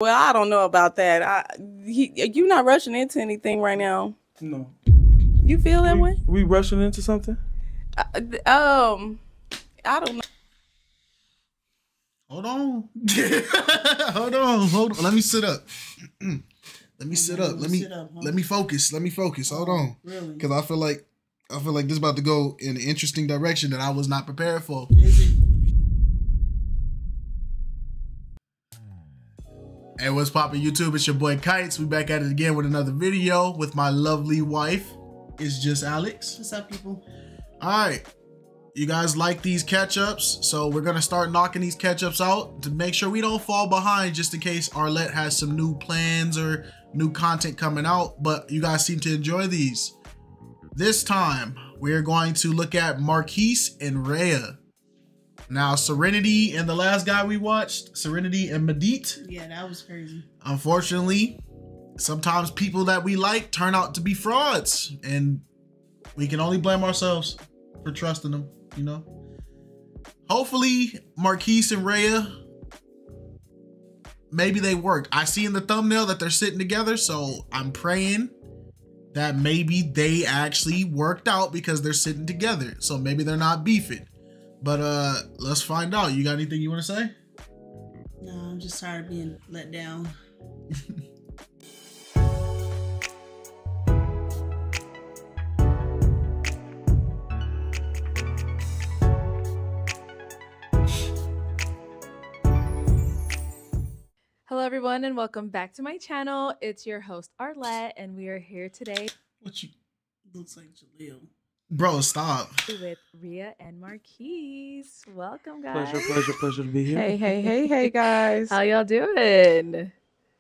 Well, I don't know about that. You're not rushing into anything right now. No. You feel that way? We rushing into something? I don't know. Hold on. Hold on. Let me sit up. Let me sit up. Let me focus. Hold on. Really? Because I feel like this is about to go in an interesting direction that I was not prepared for. Is it? Hey, what's poppin' YouTube? It's your boy Kites. We back at it again with another video with my lovely wife. It's just Alex. What's up, people? All right. You guys like these catch-ups, so we're gonna start knocking these catch-ups out to make sure we don't fall behind, just in case Arlette has some new plans or new content coming out. But you guys seem to enjoy these. This time we're going to look at Marquis and Reia. Now, Serenity and the last guy we watched, Serenity and Medit. Yeah, that was crazy. Unfortunately, sometimes people that we like turn out to be frauds, and we can only blame ourselves for trusting them, you know? Hopefully, Marquis and Reia, maybe they worked. I see in the thumbnail that they're sitting together, so I'm praying that maybe they actually worked out because they're sitting together. So maybe they're not beefing. But let's find out. You got anything you want to say? No, I'm just tired of being let down. Hello everyone and welcome back to my channel. It's your host Arlette and we are here today What you... Looks like Jaleel. Bro, stop. with Reia and Marquis. Welcome guys. Pleasure to be here. Hey, guys. How y'all doing?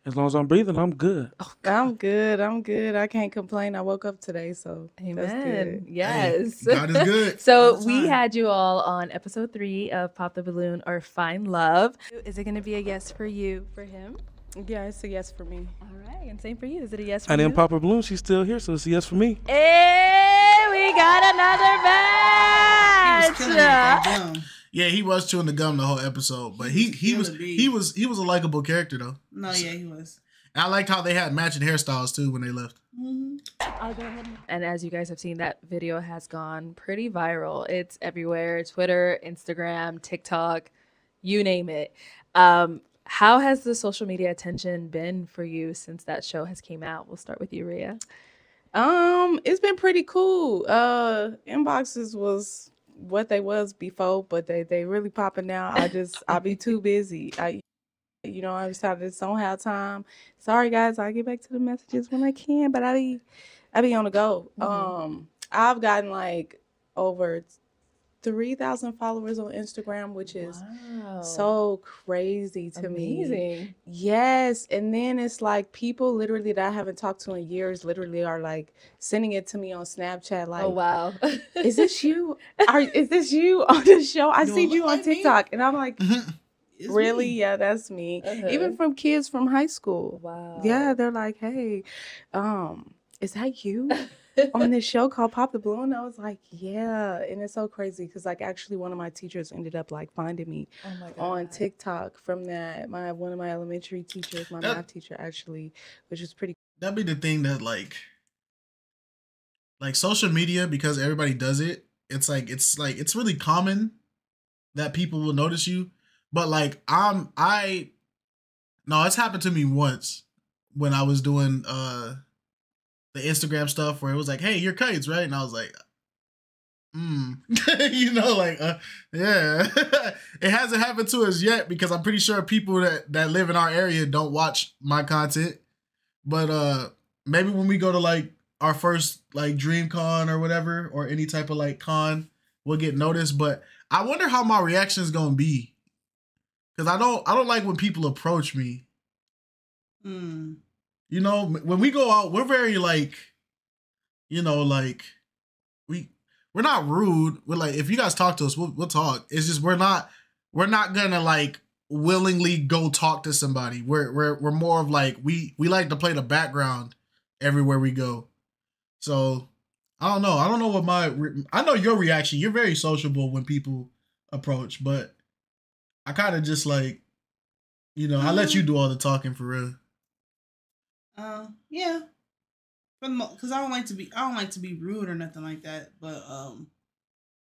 As long as I'm breathing, I'm good. Oh, I'm good. I can't complain. I woke up today, so that's amen. good. Yes. Hey, God is good. So All the we time. had you all on episode 3 of Pop the Balloon or Find Love. Is it going to be a yes for you, for him? Yeah, it's a yes for me. All right, and same for you. Is it a yes for And you? then Papa Balloon, she's still here, so it's a yes for me. Hey, we got another He was killing it with that match. gum. Yeah, he was chewing the gum the whole episode, but he was a likable character though. No, yeah, he was. And I liked how they had matching hairstyles too when they left. I'll go ahead. And as you guys have seen, that video has gone pretty viral. It's everywhere: Twitter, Instagram, TikTok, you name it. How has the social media attention been for you since that show has came out? We'll start with you, Reia. It's been pretty cool. Inboxes was what they was before, but they really popping now. I be too busy. I decided I just don't have time. Sorry guys, I'll get back to the messages when I can, but I be on the go. I've gotten like over 3,000 followers on Instagram, which is so crazy to me. Amazing. Yes, and then it's like people literally that I haven't talked to in years literally are like sending it to me on Snapchat like, Oh wow. is this you? Is this you on the show? I Do it see look you on like me? TikTok. And I'm like, It's really? me. Yeah, that's me. Uh-huh. Even from kids from high school. Wow. Yeah, they're like, hey, is that you on this show called Pop the Balloon? I was like, yeah. And it's so crazy because like actually one of my teachers ended up like finding me Oh my god. on TikTok from that. One of my elementary teachers, my math teacher actually, which was pretty That'd be the thing that like social media, because everybody does it. It's really common that people will notice you. But like it's happened to me once when I was doing the Instagram stuff where it was like, hey, you're Kites, right? And I was like, yeah. It hasn't happened to us yet because I'm pretty sure people that live in our area don't watch my content. But maybe when we go to like our first like Dream Con or whatever, or any type of like con, we'll get noticed. But I wonder how my reaction is gonna be. Cause I don't like when people approach me. You know, when we go out, we're very like, like we're not rude. We're like, if you guys talk to us, we'll talk. It's just we're not gonna like willingly go talk to somebody. We're more of like we like to play the background everywhere we go. So I don't know. I don't know what I know your reaction. You're very sociable when people approach, but I kind of just like, You know, I let you do all the talking for real. Yeah. Because I don't like to be rude or nothing like that. But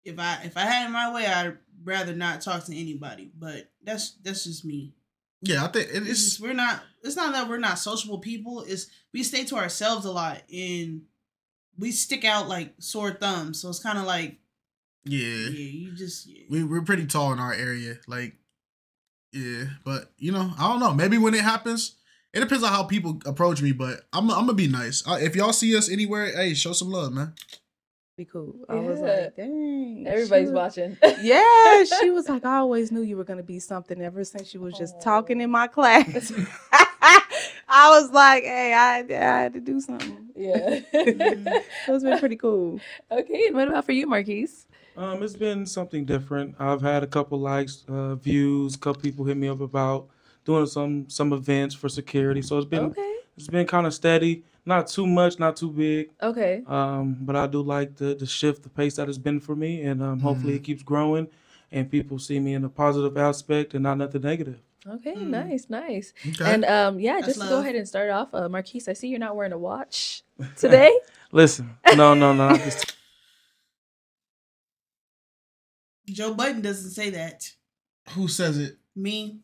if I had it my way, I'd rather not talk to anybody. But that's just me. Yeah, I think it's not that we're not sociable people. It's we stay to ourselves a lot and we stick out like sore thumbs. So it's kind of like we're pretty tall in our area. Like, yeah, but you know, I don't know. Maybe when it happens, it depends on how people approach me. But I'm gonna be nice. If y'all see us anywhere, hey, show some love, man. Be cool. I was like, dang. Everybody's watching. Yeah, she was like, I always knew you were gonna be something ever since you was just talking in my class. I was like, hey, I had to do something. Yeah. It's been pretty cool. Okay, and what about for you, Marquis? It's been something different. I've had a couple likes, views. A couple people hit me up about doing some events for security. So it's been kind of steady. Not too much, not too big. Okay. But I do like the shift, the pace that has been for me, and hopefully it keeps growing, and people see me in a positive aspect and not nothing negative. Okay, nice. Okay. And just to go ahead and start off, Marquis, I see you're not wearing a watch today. Listen, no, not this. Joe Budden doesn't say that. Who says it? Me.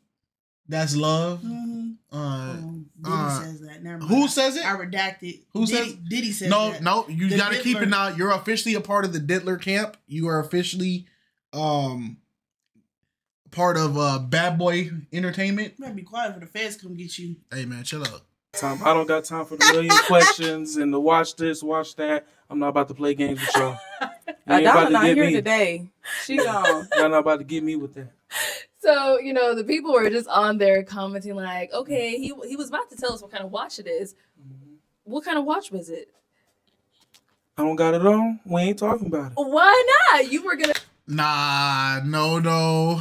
That's love. Mm-hmm. Diddy says that. Never mind. Who says it? I redacted. Who says? Diddy says that. No. You got to keep it Diddler. now. You're officially a part of the Diddler camp. You are officially part of Bad Boy Entertainment. You better be quiet for the feds come get you. Hey man, chill out. I don't got time for the million questions and to watch this, watch that. I'm not about to play games with y'all. Adama not here today. She gone. Y'all not about to get me with that. So, the people were just on there commenting like, okay, he was about to tell us what kind of watch it is. What kind of watch was it? I don't got it on. We ain't talking about it. Why not? You were going to... Nah, no.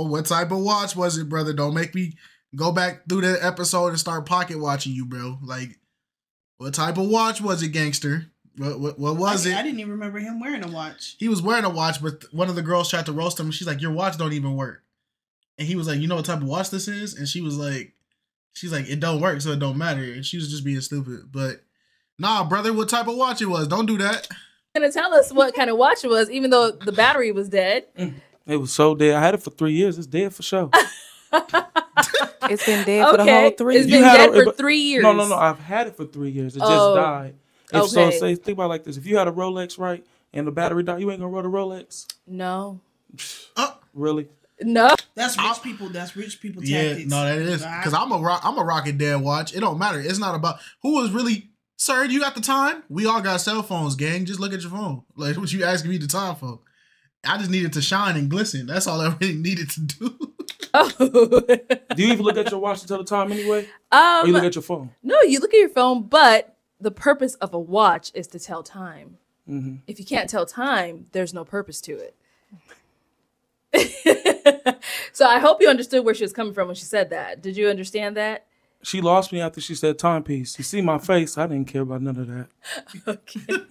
What type of watch was it, brother? Don't make me go back through the episode and start pocket watching you, bro. Like, what type of watch was it, gangster? What was it? I didn't even remember him wearing a watch. He was wearing a watch, but one of the girls tried to roast him. She's like, your watch don't even work. And he was like, you know what type of watch this is? And she's like, it don't work, so it don't matter. And she was just being stupid. But nah, brother, what type of watch it was? Don't do that. Going to tell us what kind of watch it was, even though the battery was dead. It was so dead. I had it for 3 years. It's dead for sure. It's been dead for the whole 3 years. It's been dead for 3 years. No. I've had it for 3 years. It just died. Think about it like this. If you had a Rolex, right, and the battery died, you ain't gonna roll the Rolex. No. Really? No. That's rich people. That's rich people Yeah, tactics. no, that is. Because I'm a rocking dead watch. It don't matter. It's not about who was really. Sir, you got the time? We all got cell phones, gang. Just look at your phone. Like, what you asking me the time for? I just needed to shine and glisten. That's all I really needed to do. Do you even look at your watch to tell the time anyway? Or you look at your phone? No, you look at your phone, but the purpose of a watch is to tell time. Mm-hmm. If you can't tell time, there's no purpose to it. So I hope you understood where she was coming from when she said that. Did you understand that? She lost me after she said timepiece. You see my face. I didn't care about none of that. Okay.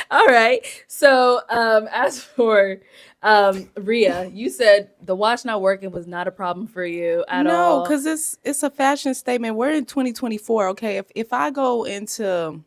All right. So as for Reia, you said the watch not working was not a problem for you at all. No, because it's a fashion statement. We're in 2024. Okay, if I go into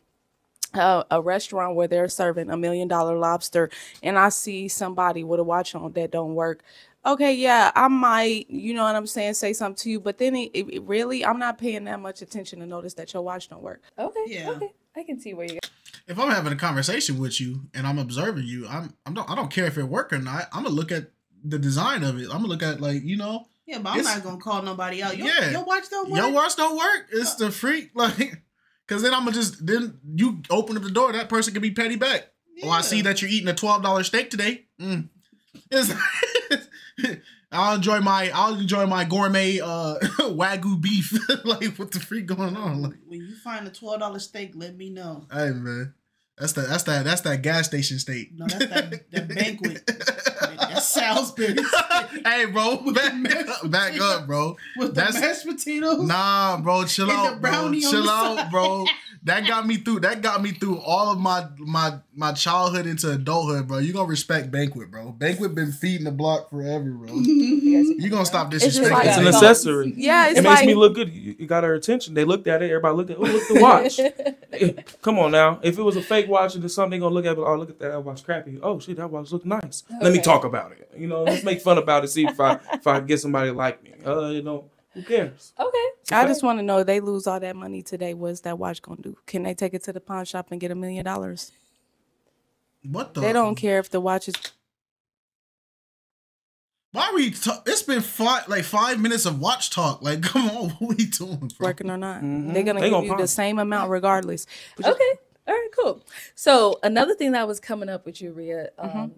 a restaurant where they're serving $1 million lobster and I see somebody with a watch on that don't work, okay, yeah, I might, you know what I'm saying, say something to you. But then it really, I'm not paying that much attention to notice that your watch don't work. Okay. Yeah. Okay. I can see where you go. If I'm having a conversation with you and I'm observing you, I don't care if it work or not. I'm gonna look at the design of it. I'm gonna look at Yeah, but I'm not gonna call nobody out. Your watch don't work. Your watch don't work. It's the freak, because then you open up the door. That person can be petty back. Yeah. Oh, I see that you're eating a $12 steak today. I'll enjoy my gourmet Wagyu beef. Like, what the freak going on? Like, when you find a $12 steak, let me know. Hey man, that's that gas station steak. No, that's that banquet. That Salisbury steak. Hey bro, back up, bro. With the mashed potatoes. Nah, bro, chill out, bro. Chill out, bro. That got me through. That got me through all of my childhood into adulthood, bro. You gonna respect Banquet, bro. Banquet been feeding the block forever, bro. You gonna stop disrespecting? like- It's an accessory. Yeah, it's It makes like, me look good. You got her attention. They looked at it. Everybody looked at. Oh, look at the watch. Come on now. If it was a fake watch and there's something, they gonna look at it. Oh, look at that watch, crappy. Oh shit, that watch look nice. Let me talk about it. You know, let's make fun about it. See if I get somebody like me. You know, who cares? Okay. I just want to know, they lose all that money today, what's that watch gonna do? Can they take it to the pawn shop and get $1 million? What the? They don't care if the watch is. Why are we? It's been 5 minutes of watch talk. Like, come on, what we doing, bro? Working or not. Mhm. They're gonna They give gonna you pawn. the same amount regardless. Okay. All right, cool. So another thing that was coming up with you, Reia,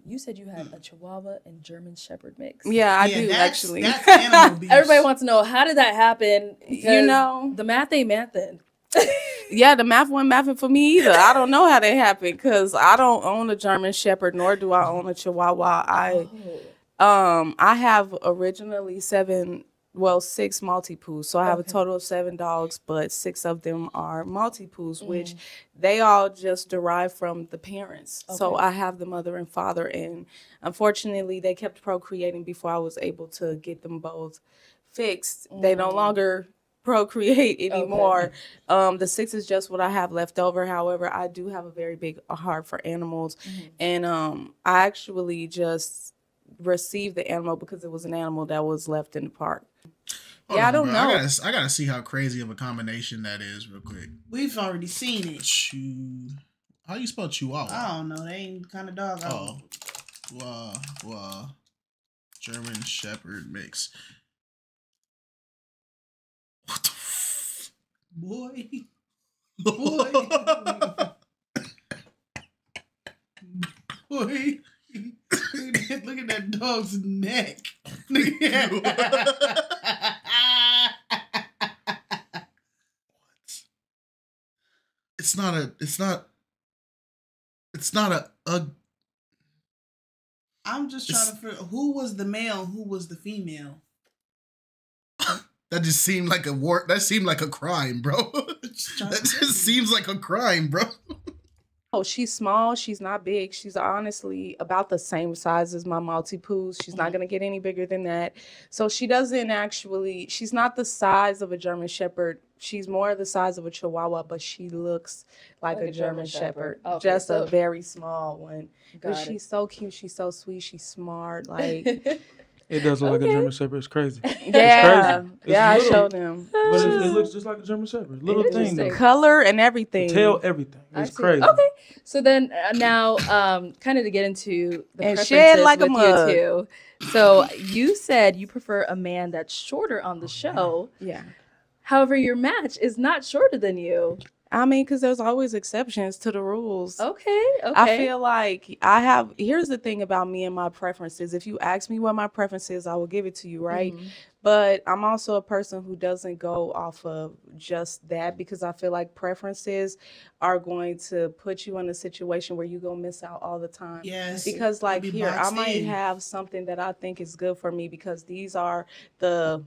you said you had a Chihuahua and German Shepherd mix. Yeah, I Yeah, do that's- actually. that's animal abuse. Everybody wants to know, how did that happen? You know, The math ain't mathin'. yeah, the math wasn't mathing for me either. I don't know how that happened because I don't own a German Shepherd, nor do I own a Chihuahua. I have originally 6 Maltipoos. So I have a total of 7 dogs, but 6 of them are Maltipoos, which they all just derive from the parents. So I have the mother and father, and unfortunately they kept procreating before I was able to get them both fixed. They no longer procreate anymore. The 6 is just what I have left over. However, I do have a very big heart for animals, and I actually just received the animal because it was an animal that was left in the park. Hold Yeah, I on, don't bro. know. I gotta see how crazy of a combination that is, real quick. We've already seen it. How you spell Chihuahua? I don't know. They ain't the kind of dog. German Shepherd mix. What the Boy. Boy. Boy. Look at that dog's neck. It's not a I'm just trying to figure who was the male, who was the female. that just seemed like that seemed like a crime, bro. That just seems like a crime, bro. Oh, she's small. She's not big. She's honestly about the same size as my Maltipoos. She's not going to get any bigger than that. So she's not the size of a German Shepherd. She's more the size of a Chihuahua, but she looks like a German Shepherd. Okay, just so a very small one. But got it. she's so cute. She's so sweet. She's smart. Like, It does look like a German Shepherd. It's crazy. yeah. It's Yeah, I little, showed them. But it looks just like a German Shepherd. Little thing. Interesting. though. Color and everything. Tail, everything. I It's see. crazy. Okay, so then now, kind of to get into the And preferences shed like a with mug. you two. So you said you prefer a man that's shorter on the show. Yeah. However, your match is not shorter than you. I mean, because there's always exceptions to the rules. Okay. I feel like here's the thing about me and my preferences. If you ask me what my preference is, I will give it to you, right? But I'm also a person who doesn't go off of just that, because I feel like preferences are going to put you in a situation where you're going to miss out all the time. Yes. Because like Be here, I boxed might in. have something that I think is good for me because these are the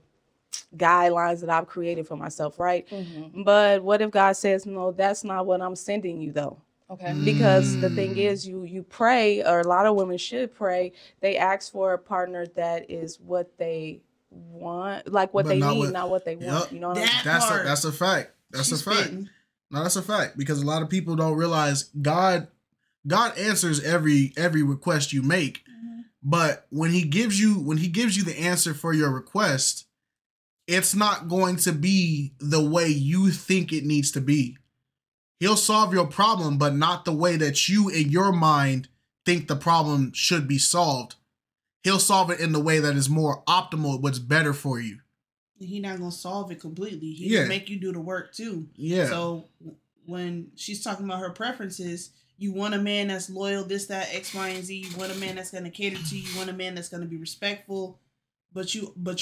guidelines that I've created for myself, right? But what if God says, no, that's not what I'm sending you though? Okay. Because the thing is, you pray, or a lot of women should pray, they ask for a partner that is what they want, like what But they not need, what- not what they want. Yup. You know what I'm saying? That's a fact. That's She's a fact. spitting. No, that's a fact, because a lot of people don't realize God answers every request you make, but when he gives you the answer for your request, it's not going to be the way you think it needs to be. He'll solve your problem, but not the way that you in your mind think the problem should be solved. He'll solve it in the way that is more optimal, what's better for you. He's not gonna solve it completely. He Yeah. gonna make you do the work too. Yeah. So when she's talking about her preferences, you want a man that's loyal, this, that, X, Y, and Z. You want a man that's gonna cater to you. You want a man that's gonna be respectful. But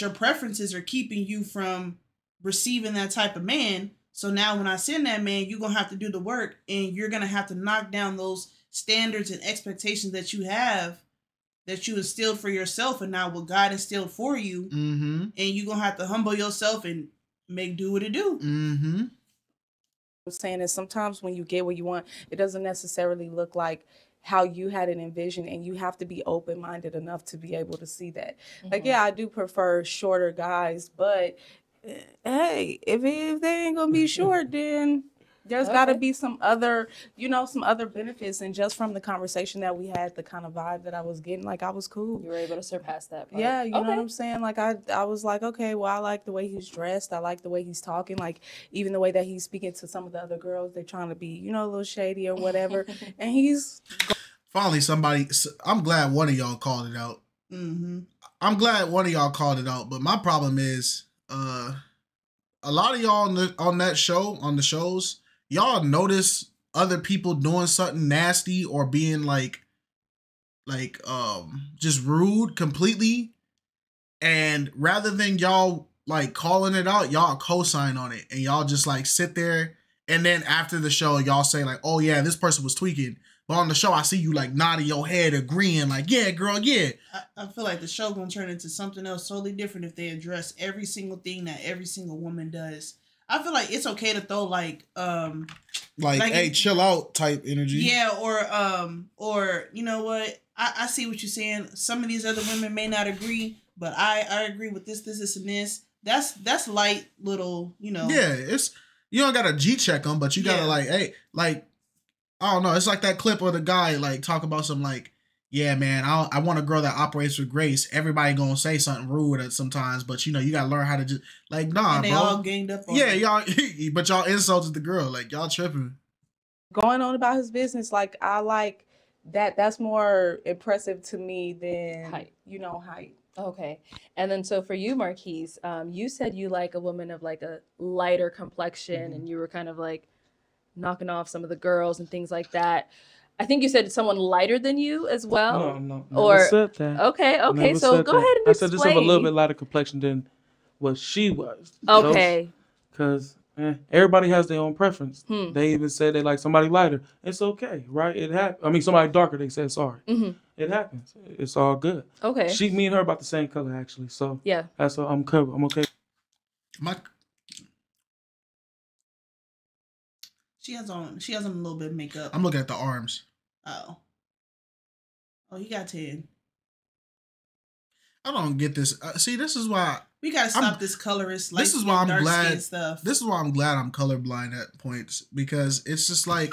your preferences are keeping you from receiving that type of man. So now when I send that man, you're gonna have to do the work, and you're gonna have to knock down those standards and expectations that you have, that you instilled for yourself, and now what God instilled for you. Mm-hmm. And you're gonna have to humble yourself and make do what it do. Mm-hmm. I'm saying is sometimes when you get what you want, it doesn't necessarily look like how you had it envisioned, and you have to be open-minded enough to be able to see that. Like, yeah, I do prefer shorter guys, but hey, if they ain't gonna be short, then there's got to be some other, some other benefits. And just from the conversation that we had, the kind of vibe that I was getting, like, I was cool. You were able to surpass that part. Yeah, you know what I'm saying? Like, I was like, okay, well, I like the way he's dressed. I like the way he's talking. Like, even the way that he's speaking to some of the other girls, they're trying to be, a little shady or whatever. And he's... Finally, I'm glad one of y'all called it out. I'm glad one of y'all called it out. But my problem is, a lot of y'all on the shows, y'all notice other people doing something nasty or being like just rude completely, and rather than y'all like calling it out, y'all co-sign on it, and y'all just like sit there, and then after the show y'all say like, oh yeah, this person was tweaking, but on the show I see you like nodding your head agreeing like, yeah girl, yeah. I feel like the show gonna turn into something else totally different if they address every single thing that every single woman does. I feel like it's okay to throw like hey, chill out type energy. Yeah, or you know what? I see what you're saying. Some of these other women may not agree, but I agree with this, and this. That's light little, Yeah, it's, you don't got to G-check them, but you got to like, hey, like, I don't know. It's like that clip of the guy like talk about some like, yeah, man, I want a girl that operates with grace. Everybody gonna say something rude at sometimes, but you gotta learn how to just like, nah, and they bro. all ganged up on y'all, but y'all insulted the girl. Like, y'all tripping. Going on about his business, like, I like that. That's more impressive to me than height. Height. Okay. And then so for you, Marquise, you said you like a woman of like a lighter complexion, and you were kind of like knocking off some of the girls and things like that. I think you said someone lighter than you as well. No, never said that. Okay. So go ahead and explain. I said just have a little bit lighter complexion than what she was. Okay. Because everybody has their own preference. They even say they like somebody lighter. It's okay, right? It happens. I mean, somebody darker, they say sorry. It happens. It's all good. Okay. Me and her about the same color, actually. So yeah, that's what I'm covered. I'm okay. She has on a little bit of makeup. I'm looking at the arms. Oh, you got 10. I don't get this. See, this is why we gotta stop this colorist. This is why I'm glad. Stuff. This is why I'm glad I'm colorblind at points, because it's just like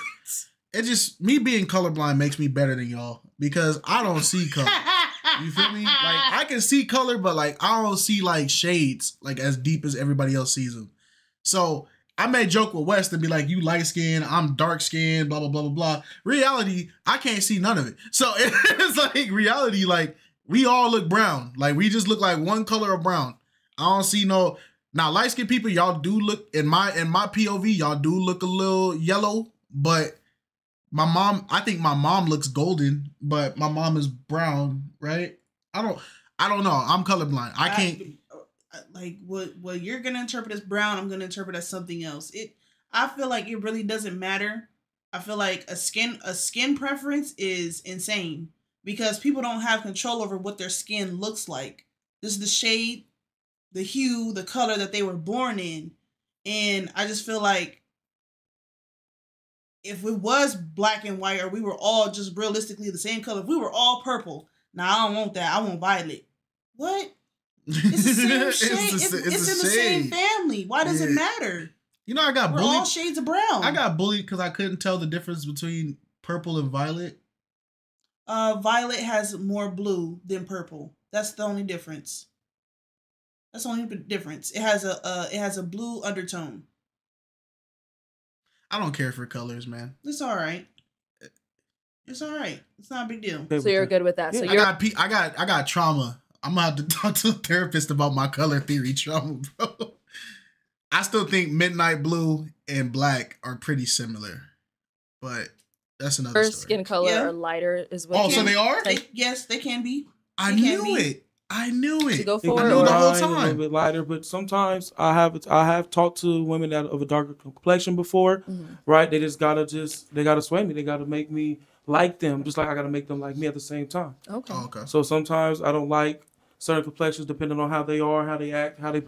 me being colorblind makes me better than y'all, because I don't see color. You feel me? Like, I can see color, but like I don't see like shades like as deep as everybody else sees them. So I may joke with West and be like, you light skinned, I'm dark skinned, blah, blah, blah, blah, blah. Reality, I can't see none of it. So it's like reality, like we all look brown. Like we just look like one color of brown. I don't see no, now light skinned people, y'all do look, in my POV, y'all do look a little yellow, but I think my mom looks golden, but my mom is brown, right? I don't know. I'm colorblind. I can't. Like what you're gonna interpret as brown, I'm gonna interpret as something else. I feel like it really doesn't matter. I feel like a skin preference is insane, because people don't have control over what their skin looks like. This is the shade, the hue, the color that they were born in. And I just feel like if it was black and white, or we were all just realistically the same color, if we were all purple, now I don't want that. I want violet. What? It's the same shade. It's in the same family. Why does it matter? I got bullied. We're all shades of brown. I got bullied because I couldn't tell the difference between purple and violet. Violet has more blue than purple. That's the only difference. That's the only difference. It has a blue undertone. I don't care for colors, man. It's all right. It's all right. It's not a big deal. So you're good with that. Yeah. So I got trauma. I'm gonna have to talk to a therapist about my color theory trauma, bro. I still think midnight blue and black are pretty similar, but that's another story. Skin color or lighter is what. Oh, so they are? Yes, they can be. I knew it. To go I forward, knew the whole time. A little bit lighter, but sometimes I have talked to women that of a darker complexion before, right? They gotta sway me. They gotta make me like them, just like I gotta make them like me at the same time. Okay. Oh, okay. So sometimes I don't like certain complexions depending on how they are, how they act, how they.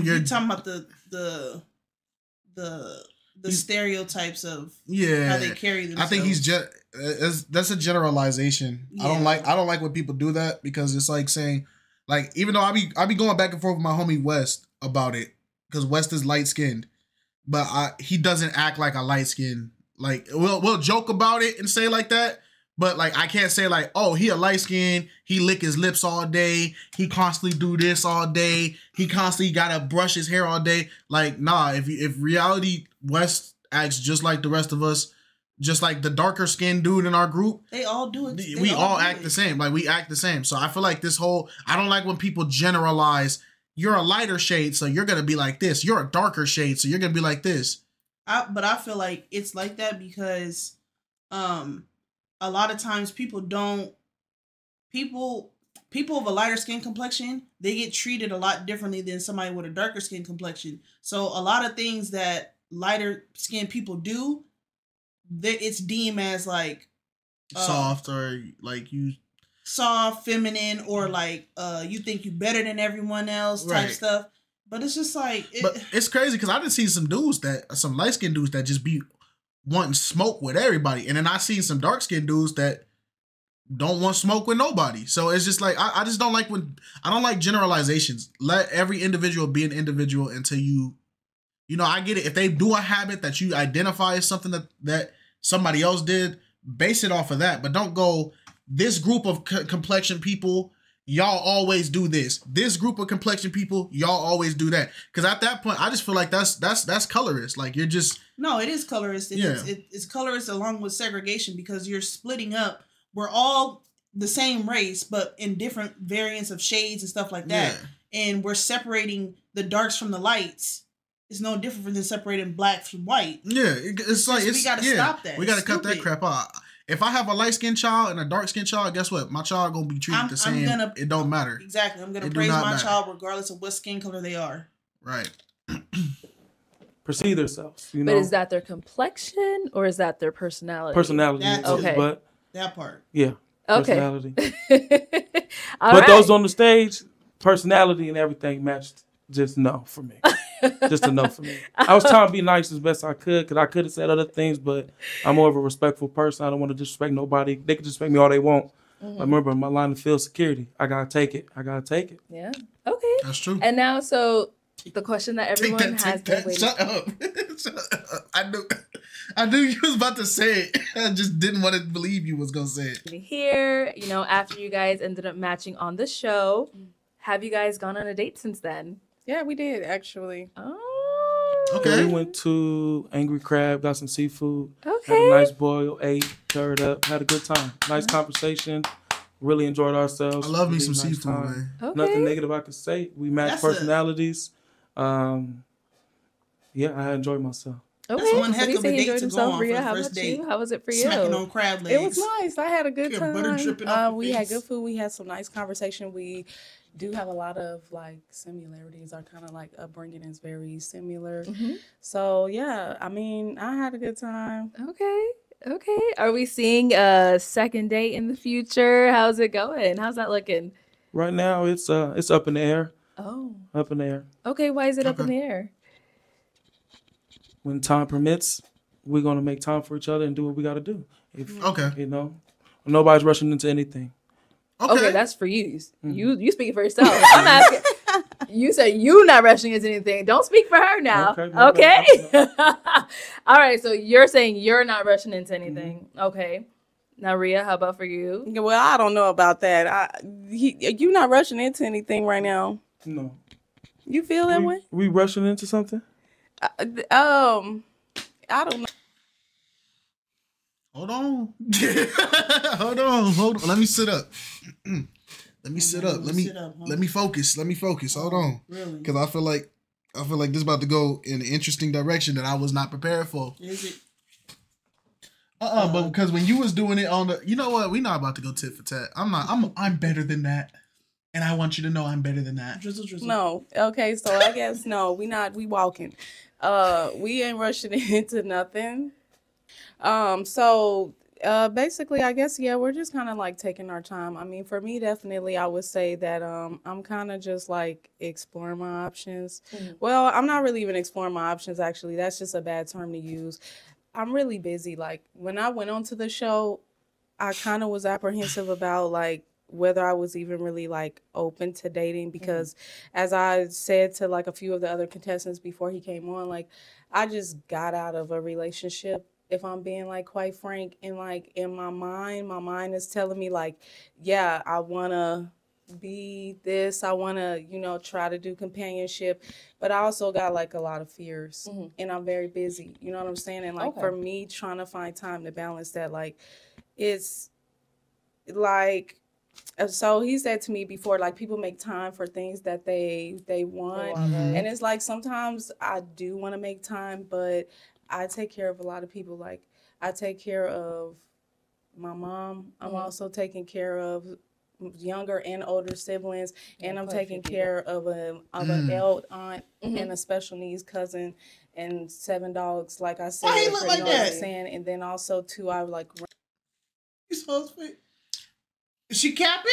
You're talking about the the stereotypes of yeah how they carry themselves. I think he's just that's a generalization. Yeah. I don't like when people do that because it's like saying like even though I be going back and forth with my homie West about it because West is light skinned, but he doesn't act like a light skin. Like we'll joke about it and say like that, but like I can't say like, oh, he a light skin, he lick his lips all day, he constantly do this all day, he constantly gotta brush his hair all day. Like nah, if reality West acts just like the rest of us, just like the darker skinned dude in our group, they all do it. We all act the same. Like we act the same. So I feel like this whole I don't like when people generalize. You're a lighter shade, so you're gonna be like this. You're a darker shade, so you're gonna be like this. But I feel like it's like that because a lot of times people of a lighter skin complexion, they get treated a lot differently than somebody with a darker skin complexion. So a lot of things that lighter skin people do, that it's deemed as like soft or like you soft, feminine, or like you think you better than everyone else type stuff. But it's just like but it's crazy because I done seen some light skinned dudes that just be wanting smoke with everybody, and then I seen some dark skinned dudes that don't want smoke with nobody. So it's just like I just don't like I don't like generalizations. Let every individual be an individual until you know, I get it. If they do a habit that you identify as something that somebody else did, base it off of that. But don't go, this group of complexion people, y'all always do this. This group of complexion people, y'all always do that. Because at that point, I just feel like that's colorist. Like you're just... No, it is colorist. It's colorist along with segregation because you're splitting up. We're all the same race, but in different variants of shades and stuff like that. Yeah. And we're separating the darks from the lights. It's no different than separating black from white. Yeah, it's like... we got to stop that. We got to cut that crap out. If I have a light-skinned child and a dark-skinned child, guess what? My child gonna be treated the same. It don't matter. Exactly. I'm gonna praise my child regardless of what skin color they are. Right. Perceive themselves. You know? But is that their complexion or is that their personality? Personality. Okay. But that part. Yeah. Okay. Personality. But those on the stage, personality and everything matched. Just no for me. Just a no for me. I was trying to be nice as best I could because I could have said other things, but I'm more of a respectful person. I don't want to disrespect nobody. They can disrespect me all they want. Mm-hmm. Remember, my line of field security. I gotta take it. Yeah. Okay. That's true. And now, so the question that everyone has been waiting. Shut up. I knew you was about to say it. I just didn't want to believe you was gonna say it. Here, after you guys ended up matching on the show, have you guys gone on a date since then? Yeah, we did actually. Oh. Okay. We went to Angry Crab, got some seafood. Okay. Had a nice boil, ate, stirred up, had a good time. Nice conversation. Really enjoyed ourselves. I love me some nice seafood, time. man. Okay. Nothing negative I could say. We matched personalities. Yeah, I enjoyed myself. Okay. That's one heck so of a date to go on for the How first about date. you? How was it for you? Smacking on crab legs. It was nice. I had a good time. Butter dripping off we your had face. good food. We had some nice conversation. We do have a lot of like similarities. Our kind of like upbringing is very similar. Mm-hmm. So yeah, I mean, I had a good time. Okay. Are we seeing a second date in the future? How's it going? How's that looking? Right now, it's up in the air. Oh. Up in the air. Okay, why is it up in the air? When time permits, we're gonna make time for each other and do what we gotta do. Okay. Nobody's rushing into anything. Okay, that's for you. You speak for yourself. I'm asking. You said you not rushing into anything. Don't speak for her now. Okay. All right. So you're saying you're not rushing into anything. Mm-hmm. Okay. Now, Reia, how about for you? Well, I don't know about that. You not rushing into anything right now. No. You feel that way? We rushing into something? I don't know. Hold on. Hold on. Let me sit up. Let me sit up. Let me focus. Hold on. Really? Because I feel like this is about to go in an interesting direction that I was not prepared for. Is it? But because when you was doing it on the, you know what? We're not about to go tit for tat. I'm better than that. And I want you to know I'm better than that. Drizzle. No. Okay, so I guess no, we walking. We ain't rushing into nothing. So Basically, I guess, yeah, we're just kind of like taking our time. I mean, for me, definitely, I would say that I'm kind of just like exploring my options. Well, I'm not really even exploring my options, actually. That's just a bad term to use. I'm really busy. Like, when I went onto the show, I kind of was apprehensive about like whether I was even really like open to dating because as I said to like a few of the other contestants before he came on, like I just got out of a relationship, if I'm being like quite frank, and like in my mind is telling me like, yeah, I want to be this, I want to, you know, try to do companionship, but I also got like a lot of fears and I'm very busy, you know what I'm saying? And like for me trying to find time to balance that, like it's like, so he said to me before, like people make time for things that they want, and it's like sometimes I do want to make time, but I take care of a lot of people. Like I take care of my mom. I'm also taking care of younger and older siblings, and I'm taking care of an adult aunt and a special needs cousin and 7 dogs. Like I said, why he look like that? And then also too, I like. He's so sweet. Is she capping?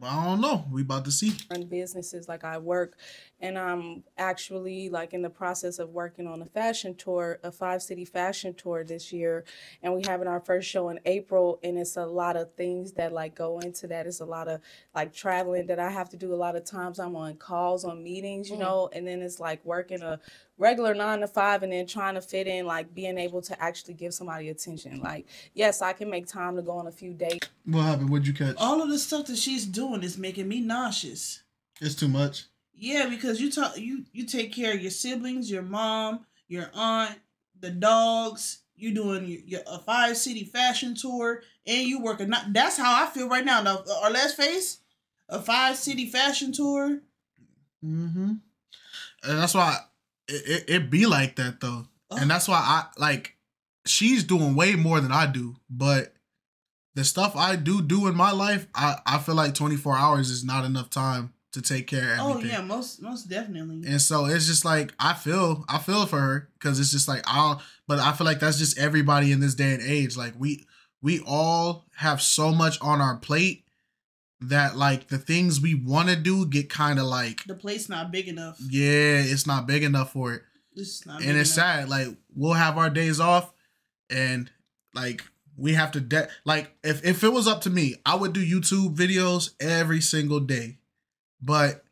I don't know. We about to see. Run businesses, like I work, and I'm actually like in the process of working on a fashion tour, a 5-city fashion tour this year, and we having our first show in April, and it's a lot of things that like go into that. It's a lot of like traveling that I have to do. A lot of times I'm on calls, on meetings, you know, and then it's like working a regular 9 to 5 and then trying to fit in like being able to actually give somebody attention. Like, yes, I can make time to go on a few dates. What happened? What'd you catch? All of the stuff that she's doing is making me nauseous. It's too much. Yeah, because you take care of your siblings, your mom, your aunt, the dogs. You doing a 5-city fashion tour, and you working. That's how I feel right now. Now, Arlette's face, a 5-city fashion tour. And that's why it be like that though, and that's why I like. She's doing way more than I do, but the stuff I do in my life, I feel like 24 hours is not enough time to take care of everything. Oh yeah, most definitely. And so it's just like I feel for her, because it's just like but I feel like that's just everybody in this day and age. Like we all have so much on our plate that like the things we want to do get kind of like the plate's not big enough. Yeah, it's not big enough for it. It's not. And it's sad. Like we'll have our days off, and like we have to like if it was up to me, I would do YouTube videos every single day. But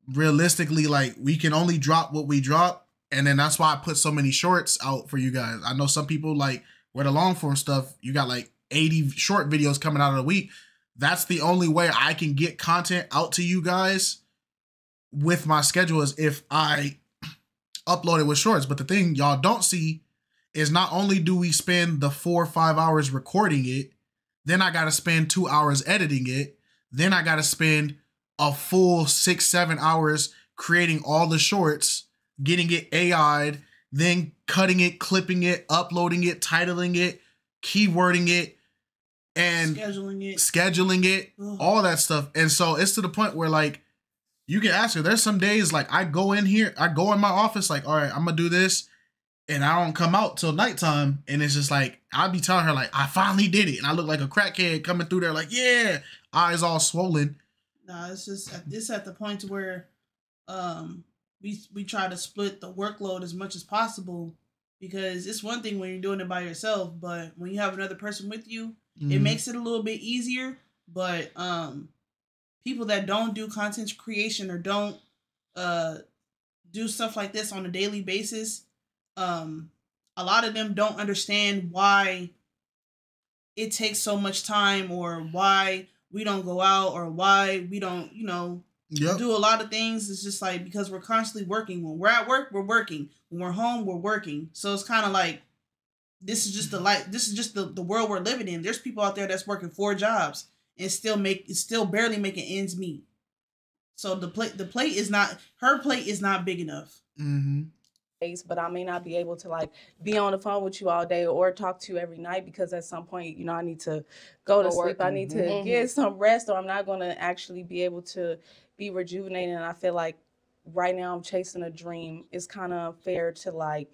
realistically, like we can only drop what we drop, and then that's why I put so many shorts out for you guys. I know some people like with the long form stuff, you got like 80 short videos coming out of the week. That's the only way I can get content out to you guys with my schedule, is if I upload it with shorts. But the thing y'all don't see is not only do we spend the 4 or 5 hours recording it, then I got to spend 2 hours editing it. Then I got to spend a full 6-7 hours creating all the shorts, getting it AI'd, then cutting it, clipping it, uploading it, titling it, keywording it, and scheduling it, all that stuff. And so it's to the point where like you can ask her, there's some days like I go in my office like, all right, I'm gonna do this, and I don't come out till nighttime, and it's just like I'll be telling her like I finally did it, and I look like a crackhead coming through there like, yeah, eyes all swollen. Nah, it's at the point where we try to split the workload as much as possible, because it's one thing when you're doing it by yourself, but when you have another person with you, it makes it a little bit easier. But people that don't do content creation or don't do stuff like this on a daily basis, a lot of them don't understand why it takes so much time, or why we don't go out, or why we don't, do a lot of things. It's just like because we're constantly working. When we're at work, we're working. When we're home, we're working. So it's kind of like this is just the world we're living in. There's people out there that's working 4 jobs and still barely making ends meet. So her plate is not big enough. But I may not be able to like be on the phone with you all day or talk to you every night, because at some point, I need to go to sleep. I need to get some rest, or I'm not going to actually be able to be rejuvenated. And I feel like right now I'm chasing a dream. It's kind of unfair to like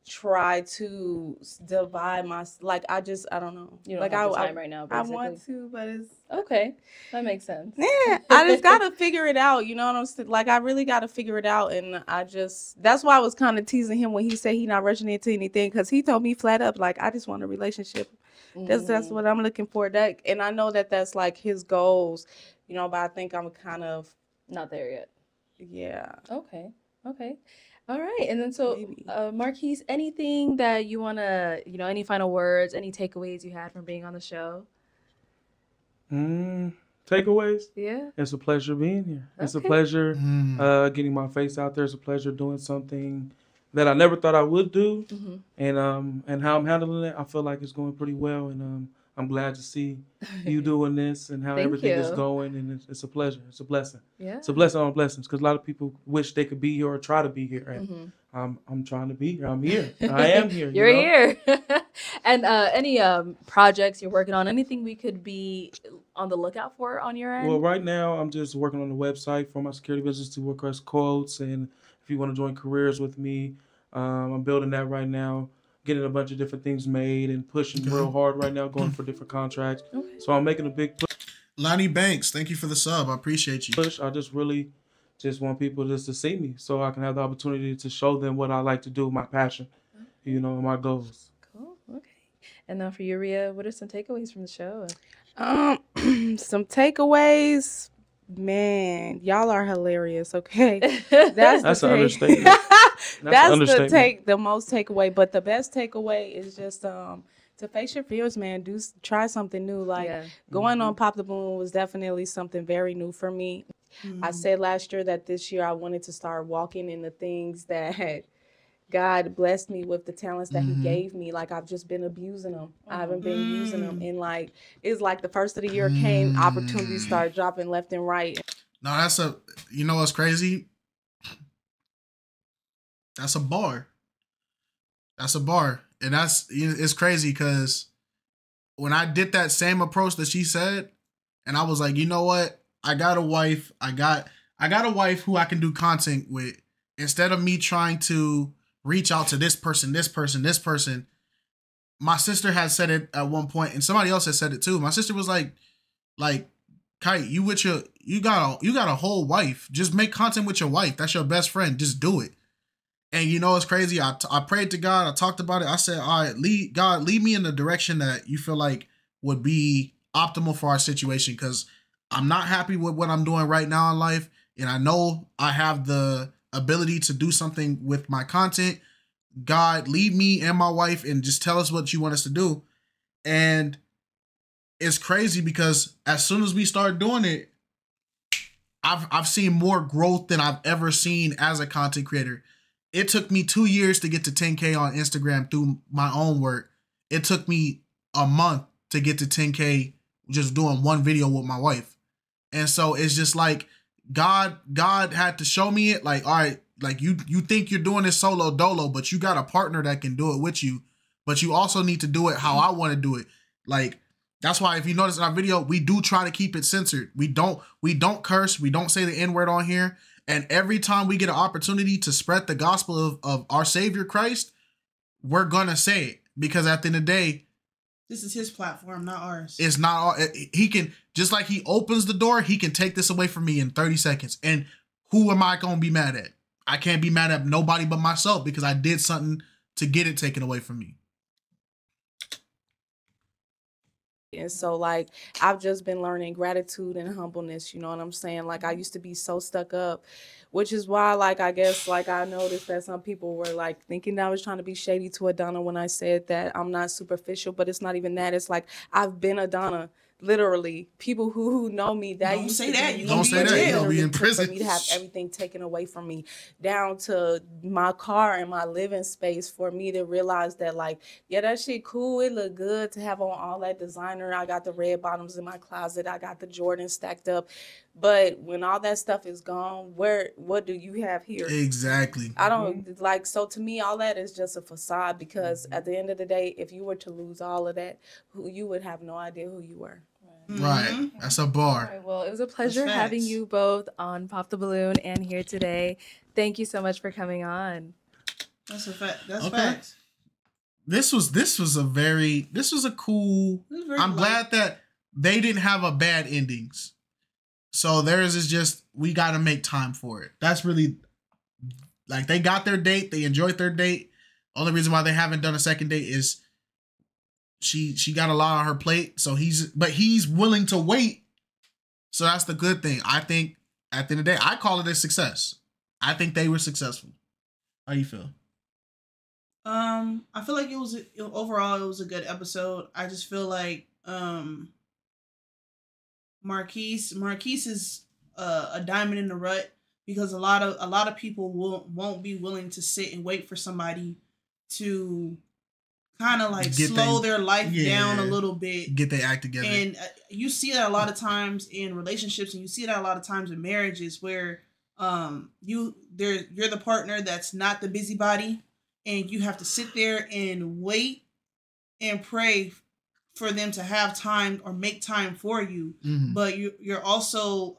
try to divide my, like, I don't know. You don't like have the time right now, basically. I want to, but it's okay. That makes sense. Yeah, I just gotta figure it out. You know what I'm saying? Like, I really gotta figure it out, and that's why I was kind of teasing him when he said he not rushing into anything, because he told me flat up, like, I just want a relationship. That's what I'm looking for. That, and I know that that's like his goals, you know, but I think I'm kind of not there yet. Yeah. Okay. All right. And then so, Marquis, anything that you want to, you know, any final words, any takeaways you had from being on the show? Takeaways? Yeah. It's a pleasure being here. Okay. It's a pleasure getting my face out there. It's a pleasure doing something that I never thought I would do. And how I'm handling it, I feel like it's going pretty well. And I'm glad to see you doing this and how everything is going. And it's a pleasure. It's a blessing. Yeah. It's a blessing on blessings, because a lot of people wish they could be here or try to be here. And I'm trying to be here. I'm here. I am here. You're here. And any projects you're working on, anything we could be on the lookout for on your end? Well, right now I'm just working on the website for my security business to request quotes. And if you want to join careers with me, I'm building that right now. Getting a bunch of different things made and pushing real hard right now, going for different contracts. So I'm making a big push. Lonnie Banks, thank you for the sub. I appreciate you. I just really want people just to see me so I can have the opportunity to show them what I like to do, my passion, you know, my goals. Cool. Okay. And now for you, Reia, what are some takeaways from the show? Some takeaways. Man, y'all are hilarious. Okay, that's an understatement. That's the most takeaway. But the best takeaway is just to face your fears, man. Try something new. Like going on Pop the Balloon was definitely something very new for me. I said last year that this year I wanted to start walking in the things that God blessed me with, the talents that he gave me. Like, I've just been abusing them. I haven't been using them. And like, it's like the first of the year came, opportunities started dropping left and right. No, you know what's crazy? That's a bar. That's a bar. And it's crazy because when I did that same approach that she said, and I was like, you know what? I got a wife. I got a wife who I can do content with. Instead of me trying to reach out to this person, my sister had said it at one point, and somebody else had said it too. My sister was like, Kite, you got a whole wife. Just make content with your wife. That's your best friend. Just do it. And you know, it's crazy. I prayed to God. I talked about it. I said, all right, God, lead me in the direction that you feel like would be optimal for our situation. Because I'm not happy with what I'm doing right now in life. And I know I have the ability to do something with my content. God, lead me and my wife and just tell us what you want us to do. And it's crazy because as soon as we start doing it, I've seen more growth than I've ever seen as a content creator. It took me 2 years to get to 10K on Instagram through my own work. It took me a month to get to 10K just doing one video with my wife. And so it's just like God had to show me it. Like, all right, like you think you're doing this solo dolo, but you got a partner that can do it with you. But you also need to do it how I want to do it. Like, that's why if you notice in our video, we do try to keep it censored. We don't curse. We don't say the N-word on here. And every time we get an opportunity to spread the gospel of our Savior Christ, we're going to say it. Because at the end of the day, this is his platform, not ours. It's not. He can, just like he opens the door, he can take this away from me in 30 seconds. And who am I going to be mad at? I can't be mad at nobody but myself because I did something to get it taken away from me. And so, like, I've just been learning gratitude and humbleness, you know what I'm saying? Like, I used to be so stuck up, which is why, like, I guess, like, I noticed that some people were, like, thinking that I was trying to be shady to Adana when I said that I'm not superficial, but it's not even that. It's like, I've been Adana. Literally, people who know me, that don't say that. You don't say that. You're gonna be in prison. For me to have everything taken away from me, down to my car and my living space, for me to realize that, like, yeah, that shit cool. It look good to have on all that designer. I got the red bottoms in my closet. I got the Jordans stacked up. But when all that stuff is gone, what do you have here? Exactly. I don't like. So to me, all that is just a facade. Because at the end of the day, if you were to lose all of that, you would have no idea who you were. Right. That's a bar. Right, well, it was a pleasure having you both on Pop the Balloon and here today. Thank you so much for coming on. That's a fact. That's facts. This was a cool. I'm glad that they didn't have a bad endings. So theirs is just, we got to make time for it. That's really, like, they got their date. They enjoyed their date. Only reason why they haven't done a second date is she got a lot on her plate. So he's willing to wait. So that's the good thing. I think at the end of the day, I call it a success. I think they were successful. How do you feel? I feel like overall it was a good episode. I just feel like Marquis is a diamond in the rut, because a lot of people won't be willing to sit and wait for somebody to kind of like slow their life down a little bit, get their act together. And you see that a lot of times in relationships, and you see that a lot of times in marriages, where you're the partner that's not the busybody, and you have to sit there and wait and pray for them to have time or make time for you. Mm-hmm. But you're also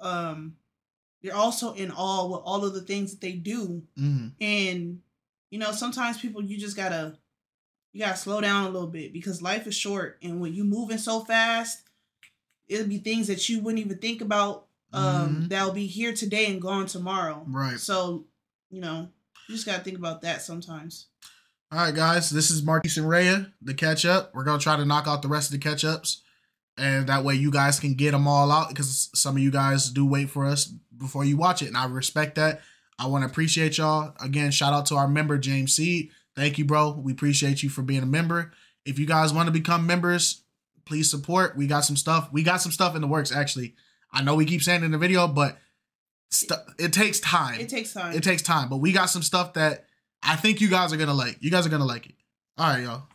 in awe with all of the things that they do. Mm-hmm. And you know, sometimes people, you gotta slow down a little bit, because life is short, and when you moving so fast, it'll be things that you wouldn't even think about that'll be here today and gone tomorrow. Right. So, you know, you just gotta think about that sometimes. All right, guys, this is Marquis and Reia, the catch up. We're gonna try to knock out the rest of the catch ups, and that way you guys can get them all out, because some of you guys do wait for us before you watch it, and I respect that. I want to appreciate y'all. Again, shout out to our member, James Seed. Thank you, bro. We appreciate you for being a member. If you guys want to become members, please support. We got some stuff. We got some stuff in the works, actually. I know we keep saying it in the video, but it takes time. It takes time. It takes time. But we got some stuff that I think you guys are going to like. You guys are going to like it. All right, y'all.